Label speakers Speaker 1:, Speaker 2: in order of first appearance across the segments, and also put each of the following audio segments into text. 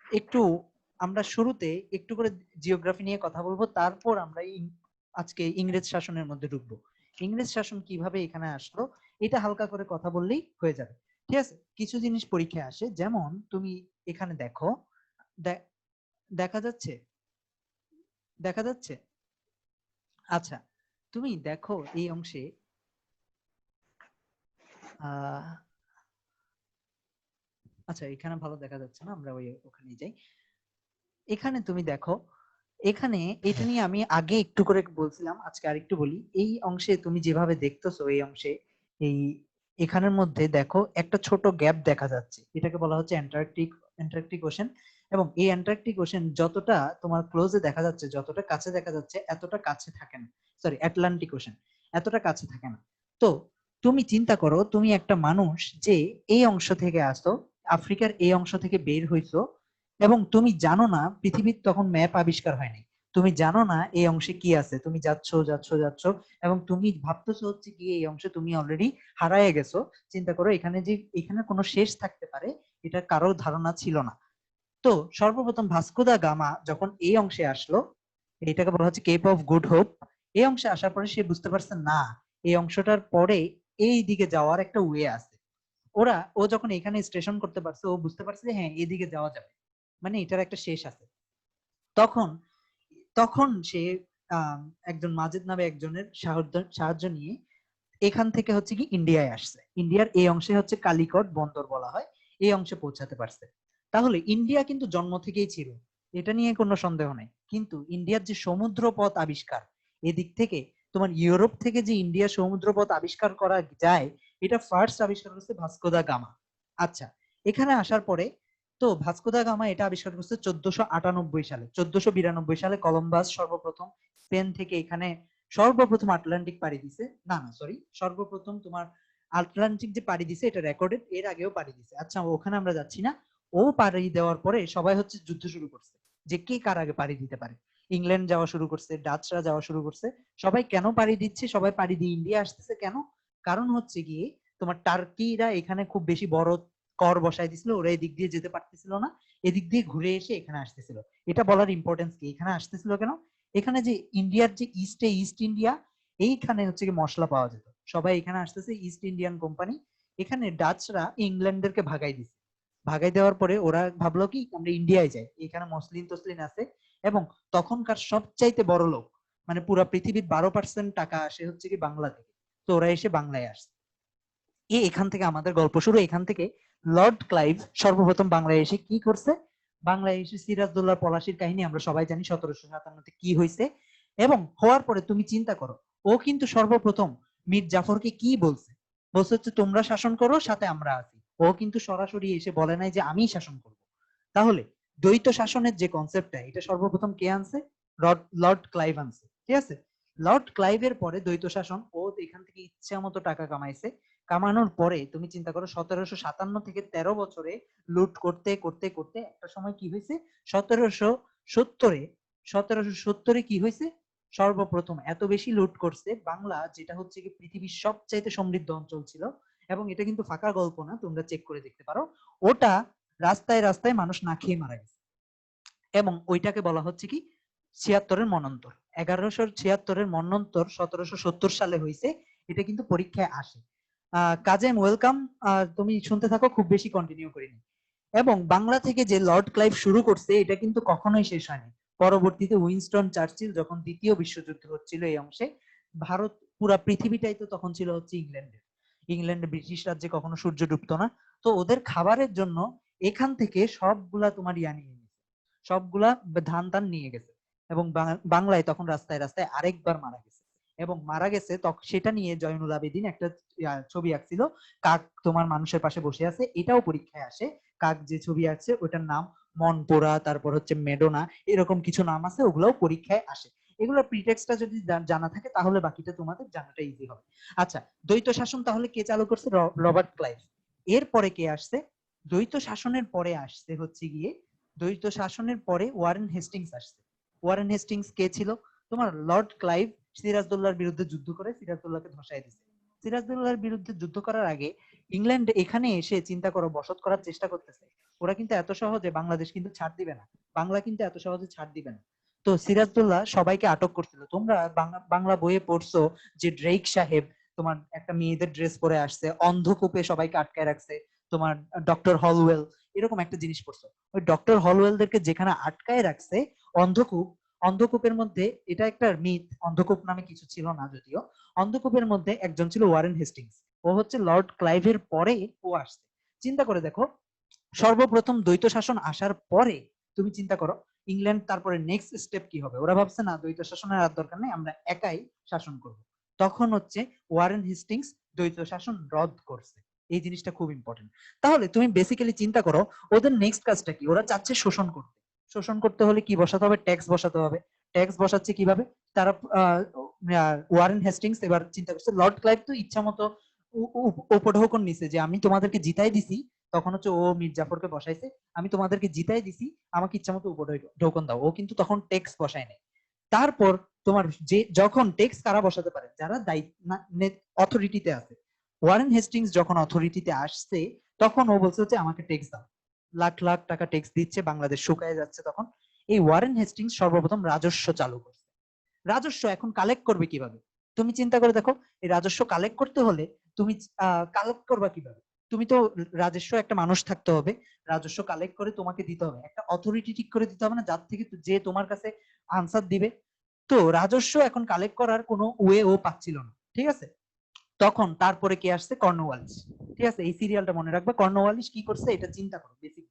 Speaker 1: একটু আমরা শুরুতে একটু করে জিওগ্রাফি নিয়ে কথা বলবো, তারপর আমরা আজকে ইংরেজ শাসনের মধ্যে ঢুকবো। ইংরেজ শাসন কিভাবে এখানে আসলো এটা হালকা করে কথা বললেই হয়ে যাবে। ঠিক আছে, কিছু জিনিস পরীক্ষায় আসে, যেমন তুমি এখানে দেখো, দেখা যাচ্ছে, দেখা যাচ্ছে। আচ্ছা, তুমি দেখো এই অংশে আহ আচ্ছা এখানে ভালো দেখা যাচ্ছে না, আমরা ওখানে যাই। এখানে তুমি দেখো, এখানে এটা নিয়ে আমি আগে একটু করে বলছিলাম, আজকে আরেকটু বলি। এই অংশে তুমি যেভাবে দেখতেছো, এই অংশে এই এখানের মধ্যে দেখো একটা ছোট গ্যাপ দেখা যাচ্ছে, এটাকে বলা হচ্ছে অ্যান্টার্কটিক অ্যান্টার্কটিক ওশেন। এবং এই অ্যান্টার্কটিক ওশেন যতটা তোমার ক্লোজে দেখা যাচ্ছে, যতটা কাছে দেখা যাচ্ছে, এতটা কাছে থাকে না। সরি, আটলান্টিক ওশেন এতটা কাছে থাকে না। তো তুমি চিন্তা করো, তুমি একটা মানুষ যে এই অংশ থেকে আসো, আফ্রিকার এই অংশ থেকে বের হইছো, এবং তুমি জানো না, পৃথিবীর তখন ম্যাপ আবিষ্কার হয়নি, তুমি জানো না এই অংশে কি আছে, তুমি যাচ্ছ যাচ্ছ যাচ্ছ, এবং তুমি ভাবতেছো হচ্ছে কি এই অংশে তুমি অলরেডি হারায় গেছো। চিন্তা করো, এখানে যে এখানে কোনো শেষ থাকতে পারে এটা কারো ধারণা ছিল না। তো সর্বপ্রথম ভাস্কো দা গামা যখন এই অংশে আসলো, এটাকে বলা হচ্ছে কেপ অফ গুড হোপ, এই অংশে আসার পরে সে বুঝতে পারছে না, এই অংশটার পরে এই দিকে যাওয়ার একটা ওয়ে আছে। ও যখন এখানে স্টেশন করতে পারছে, ও বুঝতে পারছে যে হ্যাঁ এদিকে যাওয়া যাবে, মানে এটার একটা শেষ আছে। তখন তখন সে আহ একজন মাজেদ নামে একজনের সাহায্য নিয়ে এখান থেকে হচ্ছে কি ইন্ডিয়ায় আসছে। ইন্ডিয়ার এই অংশে হচ্ছে কালিকট বন্দর বলা হয়, এই অংশে পৌঁছাতে পারছে। তাহলে ইন্ডিয়া কিন্তু জন্ম থেকেই ছিল, এটা নিয়ে কোনো সন্দেহ নাই। কিন্তু ইন্ডিয়ার যে সমুদ্র পথ আবিষ্কার, এদিক থেকে তোমার ইউরোপ থেকে যে ইন্ডিয়া সমুদ্র পথ আবিষ্কার করা যায়, এটা ফার্স্ট আবিষ্কার করছে ভাস্কো দা গামা। আচ্ছা, এখানে আসার পরে তো ভাস্কো দা গামা এটা আবিষ্কার করছে 1498 সালে। 1492 সালে কলম্বাস সর্বপ্রথম স্পেন থেকে এখানে সর্বপ্রথম আটলান্টিক পাড়ি দিছে। না না সরি, সর্বপ্রথম তোমার আটলান্টিক যে পাড়ি দিছে এটা রেকর্ডেড, এর আগেও পাড়ি দিছে। আচ্ছা ওখানে আমরা যাচ্ছি না। ও পাড়ি দেওয়ার পরে সবাই হচ্ছে যুদ্ধ শুরু করছে যে কে কার আগে পাড়ি দিতে পারে। ইংল্যান্ড যাওয়া শুরু করছে, ডাচরা যাওয়া শুরু করছে। সবাই কেন পাড়ি দিচ্ছে, সবাই পাড়ি দিয়ে ইন্ডিয়া আসতেছে কেন? কারণ হচ্ছে গিয়ে তোমার টার্কিরা এখানে খুব বেশি বড় কর বসাই দিছিল, ওরা এদিক দিয়ে যেতে পারতেছিল না, এদিক দিয়ে ঘুরে এসে এখানে আসতেছিল। এটা বলার ইম্পর্টেন্স কি, এখানে আসতেছিল কেন? এখানে যে ইন্ডিয়ার যে ইস্ট ইন্ডিয়া, এইখানে হচ্ছে কি মশলা পাওয়া যেত, সবাই এখানে আসতেছে, ইস্ট ইন্ডিয়ান কোম্পানি। এখানে ডাচরা ইংল্যান্ডদেরকে ভাগাই দিছে। ভাগাই দেওয়ার পরে ওরা ভাবলো কি আমরা ইন্ডিয়ায় যাই, এখানে মসলিন তসলিন আছে। এবং তখনকার সবচাইতে বড় লোক, মানে পুরো পৃথিবীর 12% টাকা আসে হচ্ছে কি বাংলা থেকে। তো ওরা এসে বাংলায় আসছে। এখান থেকে আমাদের গল্প শুরু, এখান থেকে। লর্ড ক্লাইভ সর্বপ্রথম বাংলায় এসে কি করছে, বাংলায় এসে সিরাজদৌল্লাহ পলাশির কাহিনী আমরা সবাই জানি 1757-তে কি হয়েছে। এবং হওয়ার পরে তুমি চিন্তা করো, ও কিন্তু সর্বপ্রথম মীর জাফরকে কি বলছে, বলছে হচ্ছে তোমরা শাসন করো, সাথে আমরা আছি। ও কিন্তু সরাসরি এসে বলে নাই যে আমি শাসন করব। তাহলে দ্বৈত শাসনের যে কনসেপ্টটা, এটা সর্বপ্রথম কে আনছে? লর্ড ক্লাইভ আনছে। ঠিক আছে, লর্ড ক্লাইভের পরে দ্বৈত শাসন, ও এখান থেকে ইচ্ছা মতো টাকা কামাইছে। কামানোর পরে তুমি চিন্তা করো, 1757 থেকে 13 বছরে লুট করতে করতে করতে একটা সময় কি হয়েছে, 1770-এ 1770-এ কি হয়েছে, সর্বপ্রথম এত বেশি লুট করছে বাংলা, যেটা হচ্ছে কি পৃথিবীর সবচাইতে সমৃদ্ধ অঞ্চল ছিল। এবং এটা কিন্তু ফাঁকা গল্প না, তোমরা চেক করে দেখতে পারো। ওটা রাস্তায় রাস্তায় মানুষ না খেয়ে মারা গেছে। এবং ওইটাকে বলা হচ্ছে কি 76-এর মন্বন্তর। 1176-এর মন্বন্তর 1770 সালে হয়েছে। এটা কিন্তু পরীক্ষায় আসে। কাজেম ওয়েলকাম, তুমি শুনতে থাকো, খুব বেশি কন্টিনিউ করিনি। এবং বাংলা থেকে যে লর্ড ক্লাইভ শুরু করছে, এটা কিন্তু কখনোই শেষ হয়নি। পরবর্তীতে উইনস্টন চার্চিল যখন দ্বিতীয় বিশ্বযুদ্ধ হচ্ছিল এই অংশে, ভারত পুরা পৃথিবীটাই তো তখন ছিল হচ্ছে ইংল্যান্ডের। ইংল্যান্ডে ব্রিটিশ রাজ্যে কখনো সূর্য ডুবতো না। তো ওদের খাবারের জন্য এখান থেকে সবগুলা তোমার ইয়া নিয়ে গেছে, সবগুলা ধান টান নিয়ে গেছে। এবং বাংলায় তখন রাস্তায় রাস্তায় আরেকবার মারা গেছে। এবং মারা গেছে তখন সেটা নিয়ে জয়নুল আবেদিন একটা ছবি আঁকছিল, কাক তোমার মানুষের পাশে বসে আছে, এটাও পরীক্ষায় আসে। কাক যে ছবি আছে ওটার নাম মনপুরা, তারপর হচ্ছে মেডোনা, এরকম কিছু নাম আছে, ওগুলোও পরীক্ষায় আসে। এগুলো প্রিটেক্সটটা যদি জানা থাকে তাহলে বাকিটা তোমাদের জানাটা ইজি হবে। আচ্ছা, দ্বৈত শাসন তাহলে কে চালু করছে? Robert Clive. এরপরে কে আসছে? দ্বৈত শাসনের পরে আসছে হচ্ছে গিয়ে, দ্বৈত শাসনের পরে ওয়ারেন হেস্টিংস আসছে। ওয়ারেন হেস্টিংস কে ছিল? তোমার লর্ড ক্লাইভ সিরাজদৌল্লাহর বিরুদ্ধে যুদ্ধ করে সিরাজদৌল্লাহকে ধসাই দিচ্ছে। সিরাজদৌল্লাহর বিরুদ্ধে যুদ্ধ করার আগে ইংল্যান্ড এখানে এসে চিন্তা করো বসত করার চেষ্টা করতেছে। ওরা কিন্তু এত সহজে বাংলাদেশ কিন্তু ছাড় দিবে না, বাংলা কিন্তু এত সহজে ছাড় দিবে না। তো সিরাজদৌল্লা সবাইকে আটক করছিল। তোমরা বাংলা বইয়ে পড়ছো যে ড্রেক সাহেব তোমার একটা মেয়েদের ড্রেস পরে আসছে, অন্ধকূপে সবাইকে আটকায় রাখছে, তোমার ডক্টর হলওয়েল এরকম একটা জিনিস পড়ছো। ওই ডক্টর হলওয়েলদেরকে যেখানে আটকায় রাখছে, অন্ধকূপ, অন্ধকূপের মধ্যে, এটা একটা মিথ, অন্ধকূপ নামে কিছু ছিল না যদিও, অন্ধকূপের মধ্যে একজন ছিল ওয়ারেন হেস্টিংস। ও হচ্ছে লর্ড ক্লাইভের পরে ও আসছে। চিন্তা করে দেখো, সর্বপ্রথম দ্বৈত শাসন আসার পরে তুমি চিন্তা করো ইংল্যান্ড তারপরে নেক্সট স্টেপ কি হবে। ওরা ভাবছে না দ্বৈত শাসনের আর দরকার নেই, আমরা একাই শাসন করব। তখন হচ্ছে ওয়ারেন হেস্টিংস দ্বৈত শাসন রদ করছে। এই জিনিসটা খুব ইম্পর্টেন্ট। তাহলে তুমি বেসিক্যালি চিন্তা করো ওদের নেক্সট কাজটা কি। ওরা চাচ্ছে শোষণ করতে। শোষণ করতে হলে কি বসাতে হবে? ট্যাক্স বসাতে হবে। ট্যাক্স বসাচ্ছে কিভাবে? তারা ওয়ারেন হেস্টিংস এবার চিন্তা করছে, লর্ড ক্লাইভ তো ইচ্ছা মতো উপঢৌকন নিছে যে আমি তোমাদেরকে জিতাই দিছি, তখন হচ্ছে ও মীর জাফরকে বসাইছে, আমি তোমাদেরকে জিতাই দিছি, আমাকে ইচ্ছা মতো উপঢৌকন দাও। ও কিন্তু তখন ট্যাক্স বসায় নাই। তারপর তোমার যে যখন ট্যাক্স কারা বসাতে পারে? যারা দায়িত্ব অথরিটিতে আছে। ওয়ারেন হেস্টিংস যখন অথরিটিতে আসছে তখন ও বলছে হচ্ছে আমাকে ট্যাক্স দাও। লাখ লাখ টাকা ট্যাক্স দিচ্ছে, বাংলাদেশ শুকায় যাচ্ছে তখন। এই ওয়ারেন হেস্টিংস সর্বপ্রথম রাজস্ব চালু করছে। রাজস্ব এখন কালেক্ট করবে কিভাবে? তুমি চিন্তা করে দেখো, এই রাজস্ব কালেক্ট করতে হলে তুমি কালেক্ট করবা কিভাবে? তুমি তো রাজস্ব একটা মানুষ থাকতে হবে, রাজস্ব কালেক্ট করে তোমাকে দিতে হবে, একটা অথরিটি ঠিক করে দিতে হবে না, যার থেকে যে তোমার কাছে আনসার দিবে। তো রাজস্ব এখন কালেক্ট করার কোনো ওয়ে ও পাচ্ছিল না, ঠিক আছে। তখন তারপরে কে আসছে? কর্নওয়ালিস। ঠিক আছে, এই সিরিয়ালটা মনে রাখবে। কর্নওয়ালিস কি করছে এটা চিন্তা করো বেসিক।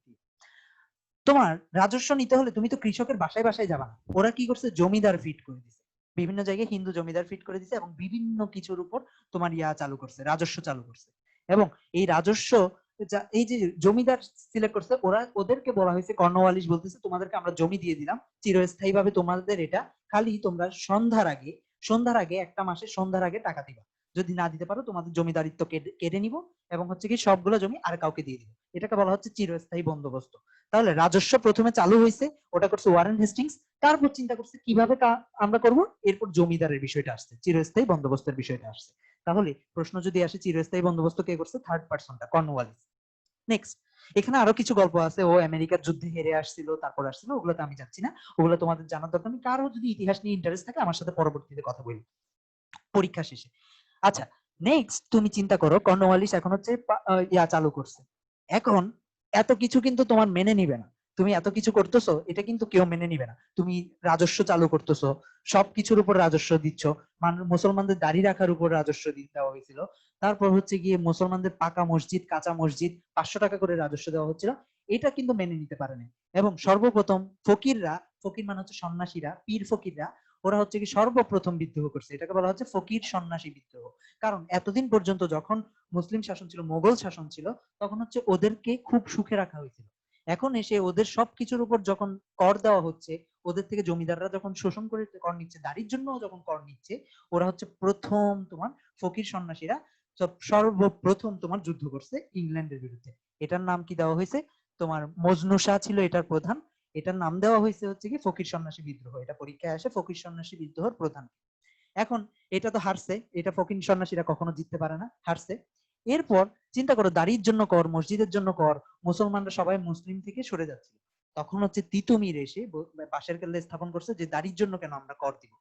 Speaker 1: তোমার রাজস্ব নিতে হলে তুমি তো কৃষকের বাসায় বাসায় যাবা না। ওরা কি করছে? জমিদার ফিট করে দিছে, বিভিন্ন জায়গায় হিন্দু জমিদার ফিট করে দিছে এবং বিভিন্ন কিছুর উপর তোমার চালু করছে, রাজস্ব চালু করছে। এবং এই রাজস্ব এই যে জমিদার সিলেক্ট করছে, ওরা ওদেরকে বলা হয়েছে, কর্নওয়ালিস বলতেছে তোমাদেরকে আমরা জমি দিয়ে দিলাম চিরস্থায়ী ভাবে, তোমাদের এটা খালি তোমরা সন্ধ্যার আগে একটা মাসে সন্ধ্যার আগে টাকা দিবা। যদি না দিতে পারো তোমাদের জমিদারিত্ব কেড়ে নিব এবং হচ্ছে কি সবগুলো জমি আর কাউকে দিয়ে দিব। এটাকে বলা হচ্ছে চিরস্থায়ী বন্দোবস্ত। তাহলে রাজস্ব প্রথমে চালু হয়েছে, ওটা করছে ওয়ারেন হেস্টিংস। তারপর চিন্তা করছে কিভাবে আমরা করব, এরপর জমিদারের বিষয়টা আসছে, চিরস্থায়ী বন্দোবস্তের বিষয়টা আসছে। তাহলে প্রশ্ন যদি আসে চিরস্থায়ী বন্দোবস্ত কে করছে, থার্ড পার্সনটা কর্নওয়ালিস। নেক্সট, এখানে আরো কিছু গল্প আছে, ও আমেরিকার যুদ্ধে হেরে আসছিল তারপর আসছিল, ওগুলোতে আমি যাচ্ছি না, ওগুলো তোমাদের জানার দরকার নেই। কারো যদি ইতিহাস নিয়ে ইন্টারেস্ট থাকে আমার সাথে পরবর্তীতে কথা বলি পরীক্ষা শেষে। আচ্ছা, নেক্সট তুমি চিন্তা করো কর্নওয়ালিস এখন হচ্ছে চালু করছে। এখন এত কিছু কিন্তু তোমার মেনে নিবে না। তুমি এত কিছু করতেছো, এটা কিন্তু কেউ মেনে নিবে না। তুমি রাজস্ব চালু করতেছো, সবকিছুর উপর রাজস্ব দিচ্ছ, মুসলমানদের দাড়ি রাখার উপর রাজস্ব দেওয়া হয়েছিল। তারপর হচ্ছে গিয়ে মুসলমানদের পাকা মসজিদ কাঁচা মসজিদ 500 টাকা করে রাজস্ব দেওয়া হচ্ছিল। এটা কিন্তু মেনে নিতে পারে না। এবং সর্বপ্রথম ফকিররা, ফকির মানে হচ্ছে সন্ন্যাসীরা, পীর ফকিররা, ওরা হচ্ছে কি সর্বপ্রথম বিদ্রোহ করছে। এটাকে বলা হচ্ছে ফকির সন্ন্যাসী বিদ্রোহ। কারণ এতদিন পর্যন্ত যখন মুসলিম শাসন ছিল, মোগল শাসন ছিল, তখন হচ্ছে ওদেরকে খুব সুখে রাখা হয়েছিল। এখন এসে ওদের সবকিছুর উপর যখন কর দেওয়া হচ্ছে, ওদের থেকে জমিদাররা যখন শোষণ করে কর নিচ্ছে, দাড়ির জন্য যখন কর নিচ্ছে, ওরা হচ্ছে প্রথম তোমার ফকির সন্ন্যাসীরা সর্বপ্রথম তোমার যুদ্ধ করছে ইংল্যান্ডের বিরুদ্ধে। এটার নাম কি দেওয়া হয়েছে? তোমার মজনু শাহ ছিল এটার প্রধান। এটার নাম দেওয়া হয়েছে হচ্ছে কি ফকির সন্ন্যাসী বিদ্রোহ। এটা পরীক্ষায় আসে, ফকির সন্ন্যাসী বিদ্রোহের প্রধান। এখন এটা তো হারছে, এটা ফকির সন্ন্যাসীরা কখনো জিততে পারে না, হারছে। এরপর চিন্তা করো, দাড়ির জন্য কর, মসজিদের জন্য কর, মুসলমানরা সবাই মুসলিম থেকে সরে যাচ্ছিল। তখন হচ্ছে তিতুমির এসে পাশের কেল্লা স্থাপন করছে যে দাড়ির জন্য কেন আমরা কর দিব।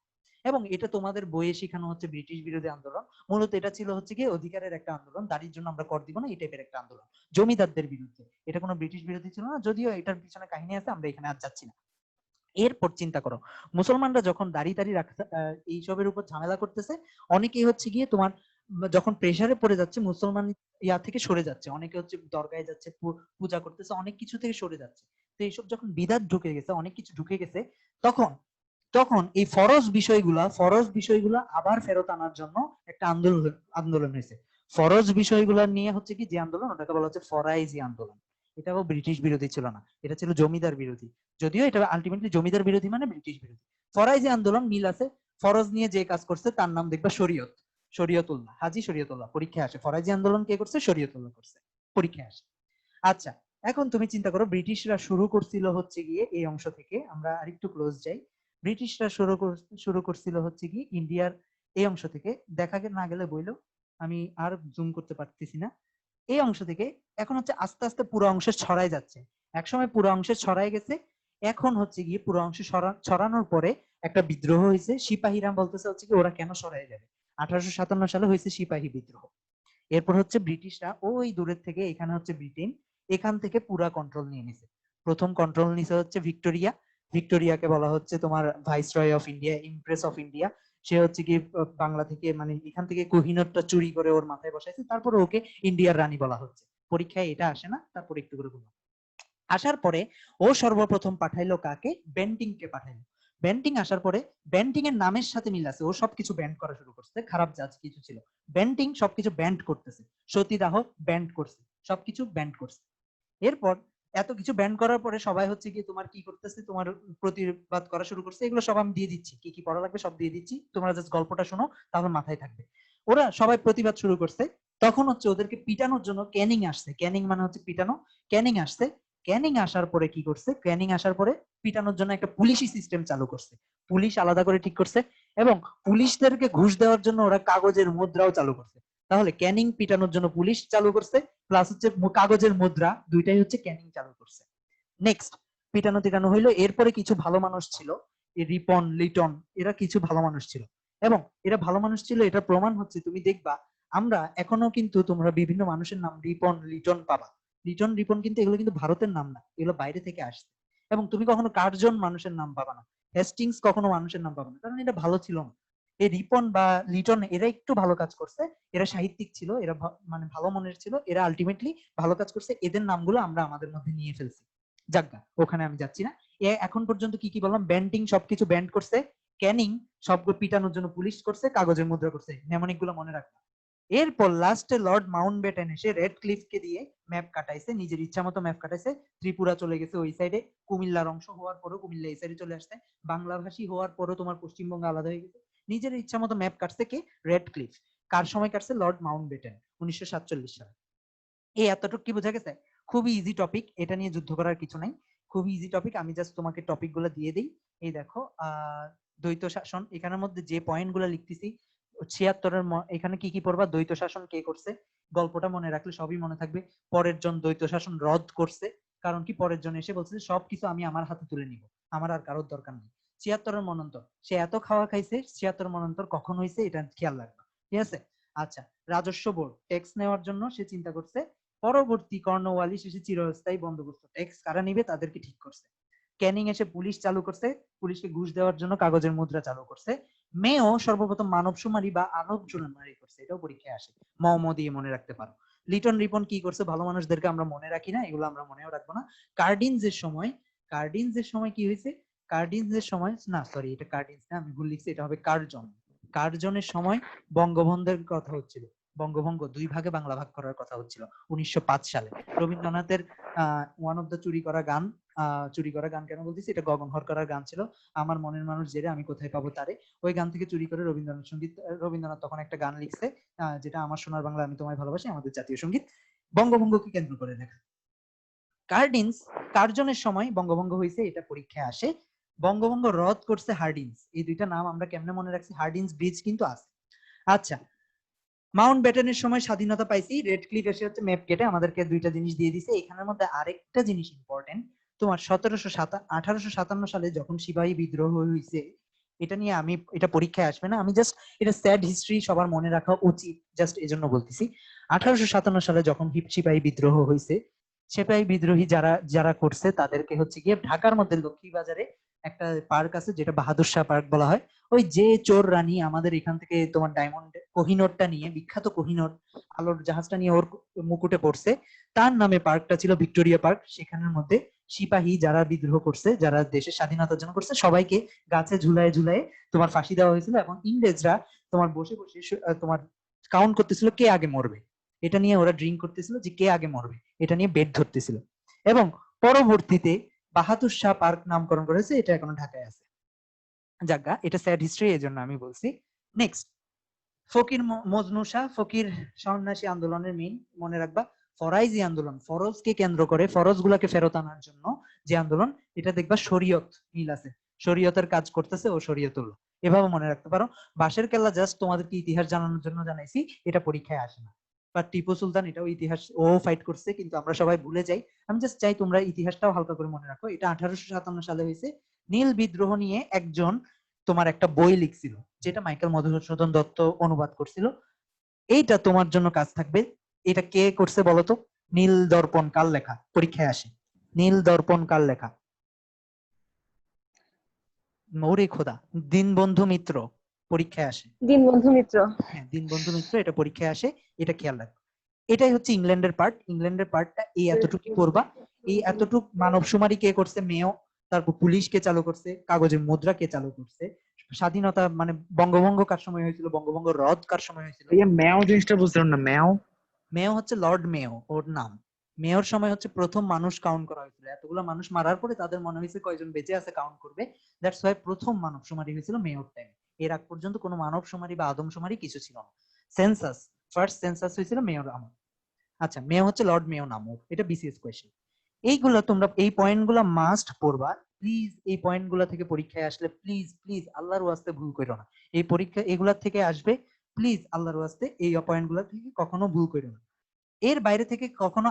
Speaker 1: এবং এটা তোমাদের বইয়ে শেখানো হচ্ছে ব্রিটিশ বিরোধী আন্দোলন। মূলত এটা ছিল হচ্ছে কি অধিকারের একটা আন্দোলন, দাড়ির জন্য আমরা কর দিব না, এই টাইপের একটা আন্দোলন জমিদারদের বিরুদ্ধে। এটা কোনো ব্রিটিশ বিরোধী ছিল না, যদিও এটার পিছনে কাহিনী আছে, আমরা এখানে আর যাচ্ছি না। এরপর চিন্তা করো, মুসলমানরা যখন দাড়ি রাখতে এইসবের উপর ঝামেলা করতেছে, অনেকেই হচ্ছে গিয়ে তোমার যখন প্রেসারে পড়ে যাচ্ছে, মুসলমান থেকে সরে যাচ্ছে, অনেকে হচ্ছে দরগায় যাচ্ছে, পূজা করতেছে, অনেক কিছু থেকে সরে যাচ্ছে। তো এইসব যখন বিদাত ঢুকে গেছে, অনেক কিছু ঢুকে গেছে, তখন তখন এই ফরজ বিষয়গুলা আবার ফেরত আনার জন্য একটা আন্দোলন আন্দোলন হয়েছে। ফরজ বিষয়গুলা নিয়ে হচ্ছে কি যে আন্দোলন, ওটাকে বলা হচ্ছে ফরাইজি আন্দোলন। এটাও ব্রিটিশ বিরোধী ছিল না, এটা ছিল জমিদার বিরোধী। যদিও এটা আলটিমেটলি জমিদার বিরোধী মানে ব্রিটিশ বিরোধী। ফরাইজি আন্দোলন মিল আছে, ফরজ নিয়ে যে কাজ করছে তার নাম দেখবা শরীয়ত, শরীয়তুল্লাহ, হাজি শরীয়তুল্লাহ। পরীক্ষায় আসে ফরাইজি আন্দোলন কে করছে? শরীয়তুল্লাহ করছে, পরীক্ষায় আসে। আচ্ছা, এখন তুমি চিন্তা করো, ব্রিটিশরা শুরু করছিল হচ্ছে গিয়ে এই অংশ থেকে, আমরা আরেকটু ক্লোজ যাই। ব্রিটিশরা শুরু করছিল হচ্ছে কি ইন্ডিয়ার এই অংশ থেকে, দেখা না গেলে বইলো, আমি আর জুম করতে পারতেছি না। এই অংশ থেকে এখন হচ্ছে আস্তে আস্তে পুরো অংশে ছড়াই যাচ্ছে, একসময় পুরো অংশে ছড়াই গেছে, এখন হচ্ছে গিয়ে পুরো অংশে ছড়ানোর পরে একটা বিদ্রোহ হয়েছে, সিপাহীরা বলতেছে হচ্ছে কি ওরা কেন সরাই যাবে। 1857 সালে হয়েছে সিপাহী বিদ্রোহ। এরপর হচ্ছে ব্রিটিশরা ওই দূরের থেকে, এখানে হচ্ছে ব্রিটেন, এখান থেকে পুরা কন্ট্রোল নিয়ে নিছে। প্রথম কন্ট্রোল নিছে হচ্ছে ভিক্টোরিয়া, ভিক্টোরিয়াকে বলা হচ্ছে তোমার viceroy of India, empress of India. সে হচ্ছে কি বাংলা থেকে মানে এখান থেকে কোহিনূরটা চুরি করে ওর মাথায় বসাইছে, তারপরে ওকে ইন্ডিয়ার রানী বলা হচ্ছে। পরীক্ষায় এটা আসে না, তারপর একটু করে বললাম। আসার পরে ও সর্বপ্রথম পাঠাইলো কাকে, বেন্টিং কে পাঠাইলো। বেন্টিং আসার পরে বেন্টিং এর নামের সাথে মিল আছে, ও সবকিছু ব্যান্ড করা শুরু করছে, খারাপ জাজ কিছু ছিল বেন্টিং সবকিছু ব্যান্ড করতেছে, সতীদাহ ব্যান্ড করছে, সবকিছু ব্যান্ড করছে। এরপর এত কিছু ব্যান্ড করার পরে সবাই হচ্ছে কি তোমার কি করতেছে, তোমার প্রতিবাদ করা শুরু করছে। এগুলো সব আমি দিয়ে দিচ্ছি, কি কি পড়া লাগবে সব দিয়ে দিচ্ছি, তোমরা জাস্ট গল্পটা শোনো তাহলে মাথায় থাকবে। ওরা সবাই প্রতিবাদ শুরু করছে, তখন হচ্ছে ওদেরকে পিটানোর জন্য ক্যানিং আসছে, ক্যানিং মানে হচ্ছে পিটানো, ক্যানিং আসছে। ক্যানিং আসার পরে কি করছে, ক্যানিং আসার পরে পিটানোর জন্য একটা পুলিশি সিস্টেম চালু করছে, পুলিশ আলাদা করে ঠিক করছে, এবং পুলিশদেরকে ঘুষ দেওয়ার জন্য ওরা কাগজের মুদ্রাও চালু করছে। তাহলে ক্যানিং পিটানোর জন্য পুলিশ চালু করছে, প্লাস হচ্ছে কাগজের মুদ্রা, দুইটাই হচ্ছে ক্যানিং চালু করছে। নেক্সট পিটানো টিটানো হইলো, এরপরে কিছু ভালো মানুষ ছিল, এই রিপন লিটন, এরা কিছু ভালো মানুষ ছিল, এবং এরা ভালো মানুষ ছিল এটা প্রমাণ হচ্ছে তুমি দেখবা আমরা এখনো কিন্তু তোমরা বিভিন্ন মানুষের নাম রিপন লিটন পাবা। লিটন রিপন কিন্তু এগুলো কিন্তু ভারতের নাম না, এগুলো বাইরে থেকে আসছে। এবং তুমি কখনো কার্জন মানুষের নাম পাবা না, হেস্টিংস কখনো মানুষের নাম পাবা না, কারণ এটা ভালো ছিল না। এই রিপন বা লিটন এরা একটু ভালো কাজ করছে, এরা সাহিত্যিক ছিল, এরা মানে ভালো মনের ছিল, এরা আলটিমেটলি ভালো কাজ করছে, এদের নামগুলো আমরা আমাদের মধ্যে নিয়ে ফেলছি। যাজ্ঞা ওখানে আমি যাচ্ছি না। এখন পর্যন্ত কি কি বললাম, ব্যান্ডিং সবকিছু ব্যান্ড করছে, ক্যানিং সবগুলো পিটানোর জন্য পুলিশ করছে, কাগজের মুদ্রা করছে, নেমনিক গুলো মনে রাখবা। এরপর লাস্টে লর্ড মাউন্ট ব্যাটেন এসে রেড ক্লিফ কে দিয়ে ম্যাপ কাটাইছে, নিজের ইচ্ছা মতো ম্যাপ কাটাইছে, ত্রিপুরা চলে গেছে ওই সাইডে, কুমিল্লার অংশ হওয়ার পরও কুমিল্লা এই সাইডে চলে আসছে, বাংলা ভাষী হওয়ার পরও তোমার পশ্চিমবঙ্গ আলাদা হয়ে গেছে। নিজের ইচ্ছা মতো ম্যাপ কাটছে কে, রেড ক্লিফ। কার সময় কাটছে, লর্ড মাউন্ট ব্যাটেন 1947 সালে। এই এতটুকু কি বোঝা গেছে? খুবই ইজি টপিক, এটা নিয়ে যুদ্ধ করার কিছু নাই, খুবই ইজি টপিক। আমি জাস্ট তোমাকে টপিক গুলো দিয়ে দিই। এই দেখো দ্বৈত শাসন, এখানের মধ্যে যে পয়েন্ট গুলো লিখতেছি 76-এর এখানে কি কি পড়বা, দ্বৈত শাসন কে করছে, গল্পটা মনে রাখলে সবই মনে থাকবে। পরের জন দ্বৈত শাসন রদ করছে, কারণ কি পরের জন এসে বলছে সবকিছু আমি আমার হাতে তুলে নিব, আমার আর কারোর দরকার নেই। 76-এর মনন্তর, সে এত খাওয়া খাইছে, 76 মনন্তর কখন হয়েছে এটা খেয়াল রাখবা, ঠিক আছে? আচ্ছা, রাজস্ব বোর্ড ট্যাক্স নেওয়ার জন্য সে চিন্তা করছে, পরবর্তী কর্নওয়ালিস এসে চিরস্থায়ী বন্দোবস্ত, ট্যাক্স কারা নিবে তাদেরকে ঠিক করছে। ক্যানিং এসে পুলিশ চালু করছে, পুলিশকে ঘুষ দেওয়ার জন্য কাগজের মুদ্রা চালু করছে। মেও সর্বপ্রথম মানব শুমারি বা আনব শুমারি করছে, এটাও পরীক্ষায় আসে, ম দিয়ে মনে রাখতে পারো। লিটন রিপন কি করছে, ভালো মানুষদেরকে আমরা মনে রাখি না, এগুলো আমরা মনেও রাখবো না। কার্ডিনজের সময়, কার্ডিনজের সময় কি হয়েছে, কার্ডিনজের সময় না, সরি এটা কার্ডিনজ না, আমি ভুল লিখছি, এটা হবে কার্জন। কার্জনের সময় বঙ্গবন্ধের কথা হচ্ছিল, বঙ্গভঙ্গ দুই ভাগে বাংলা ভাগ করার কথা হচ্ছিল 1905 সালে। রবীন্দ্রনাথের ওয়ান অফ দ্য চুরি করা গান, চুরি করা গান কেন বলতেছি, এটা গগন হরকার গান ছিল, আমার মনের মানুষ জেরে আমি কোথায় পাবো তারে। ওই গান থেকে চুরি করে রবীন্দ্রনাথ সঙ্গীত, রবীন্দ্রনাথ তখন একটা গান লিখছে, যেটা আমার সোনার বাংলা আমি তোমায় ভালোবাসি, আমাদের জাতীয় সঙ্গীত, বঙ্গভঙ্গকে কেন্দ্র করে লেখা। কার্ডিন্স, কার্জনের সময় বঙ্গভঙ্গ হয়েছে, এটা পরীক্ষায় আসে। বঙ্গভঙ্গ রদ করছে হার্ডিন্স, এই দুইটা নাম আমরা কেমনে মনে রাখছি, হার্ডিন্স ব্রিজ কিন্তু আছে। আচ্ছা, মাউন্ট ব্যাটেনের সময় স্বাধীনতা পাইছি, রেড ক্লিফ এসে হচ্ছে ম্যাপ কেটে আমাদেরকে দুইটা জিনিস দিয়ে দিছে। এখানের মধ্যে আরেকটা জিনিস ইম্পর্টেন্ট, তোমার 1857 সালে যখন সিপাহী বিদ্রোহ হয়েছে, এটা নিয়ে আমি, এটা পরীক্ষায় আসবে না, আমি জাস্ট এটা স্যাড হিস্ট্রি সবার মনে রাখা উচিত, জাস্ট এজন্য বলতেছি। 1857 সালে যখন সিপাহী বিদ্রোহ হয়েছে, সিপাহী বিদ্রোহী যারা যারা করছে তাদেরকে হচ্ছে গিয়ে ঢাকার মধ্যে লক্ষ্মীবাজারে একটা পার্ক আছে যেটা বাহাদুর শাহ পার্ক বলা হয়। ওই যে চোর রানী আমাদের এখান থেকে তোমার ডায়মন্ড কোহিনূরটা নিয়ে, বিখ্যাত কোহিনূর আলোর জাহাজটা নিয়ে ওর মুকুটে পড়ছে, তার নামে পার্কটা ছিল ভিক্টোরিয়া পার্ক। সেখানের মধ্যে সিপাহী যারা বিদ্রোহ করছে, যারা দেশের স্বাধীনতার জন্য করছে, সবাইকে গাছে ঝুলায় ঝুলায় তোমার ফাঁসি দেওয়া হয়েছিল, এবং ইংরেজরা তোমার বসে বসে তোমার কাউন্ট করতেছিল কে আগে মরবে, এটা নিয়ে ওরা ড্রিঙ্ক করতেছিল যে কে আগে মরবে, এটা নিয়ে বেট ধরতেছিল। এবং পরবর্তীতে বাহাদুর শাহ পার্ক নামকরণ করেছে, এটা এখনো ঢাকায় আছে। যাজ্ঞা এটা স্যাড হিস্ট্রি, এই জন্য আমি বলছি। নেক্সট, ফকির মজনু শাহ, ফকির সন্ন্যাসী আন্দোলনের মেইন, মনে রাখবা ফরাইজি আন্দোলন, ফরজকে কেন্দ্র করে ফরজ গুলাকে ফেরত আনার জন্য যে আন্দোলন, এটা দেখবা শরীয়ত মিল আছে, শরীয়তের কাজ করতেছে ও শরীয়তুল্লাহ, এভাবে মনে রাখতে পারো। বাঁশের কেল্লা জাস্ট তোমাদেরকে ইতিহাস জানানোর জন্য জানাইছি, এটা পরীক্ষায় আসে না। বা টিপু সুলতান, এটাও ইতিহাস, ও ফাইট করছে কিন্তু আমরা সবাই ভুলে যাই। আমি জাস্ট চাই তোমরা ইতিহাসটাও হালকা করে মনে রাখো। এটা 1857 সালে হয়েছে। নীল বিদ্রোহ নিয়ে একজন তোমার একটা বই লিখছিল, যেটা মাইকেল মধুসূদন দত্ত অনুবাদ করছিল। এইটা তোমার জন্য কাজ থাকবে। এটা কে করছে বলতো? নীল দর্পণ কার লেখা? পরীক্ষায় আসে। নীল দর্পণ কার লেখা? মৌরি খোদা, দীনবন্ধু মিত্র, পরীক্ষায় আসে।
Speaker 2: দীনবন্ধু মিত্র।
Speaker 1: হ্যাঁ, দীনবন্ধু মিত্র, এটা পরীক্ষায় আসে। এটা খেয়াল রাখো। এটাই হচ্ছে ইংল্যান্ডের পার্ট। ইংল্যান্ডের পার্টটা এই এতটুকুই করবা। এই এতটুক মানবশুমারি কে করছে? মেয়। তারপর পুলিশ কে চালু করছে? কাগজে মুদ্রা কে চালু করছে? স্বাধীনতা মানে বঙ্গভঙ্গ কার সময় হয়েছিল? বঙ্গভঙ্গ রদ কার সময় হয়েছিল?
Speaker 3: ভাইয়া ম্যাও জিনিসটা বুঝলাম না, ম্যাও।
Speaker 1: মেয় হচ্ছে লর্ড মেয়, ওর নাম। মেয়র সময় হচ্ছে প্রথম মানুষ কাউন্ট করা হয়েছিল। এতগুলো মানুষ মারার পরে তাদের মনে হয়েছে কয়জন বেঁচে আছে কাউন্ট করবে। দ্যাটস ওয়াই প্রথম মানবশুমারি হয়েছিল মেয়র টাইম। এর আগ পর্যন্ত কোনো মানবশুমারি বা আদমশুমারি কিছু ছিল না। সেন্সাস, ফার্স্ট সেন্সাস হয়েছিল মেয়র আমল। আচ্ছা, মেয় হচ্ছে লর্ড মেয় নাম ওর। এটা বিসিএস কোয়েশ্চেন। এইগুলো তোমরা, এই পয়েন্টগুলো মাস্ট পড়বা প্লিজ। এই পয়েন্টগুলো থেকে পরীক্ষায় আসলে প্লিজ প্লিজ আল্লাহর ওয়াস্তে ভুল করো না। এই পরীক্ষা এগুলা থেকে আসবে, প্লিজ আল্লাহর ওয়াস্তে এই পয়েন্টগুলো থেকে কখনো ভুল করো না। এর বাইরে থেকে কখনো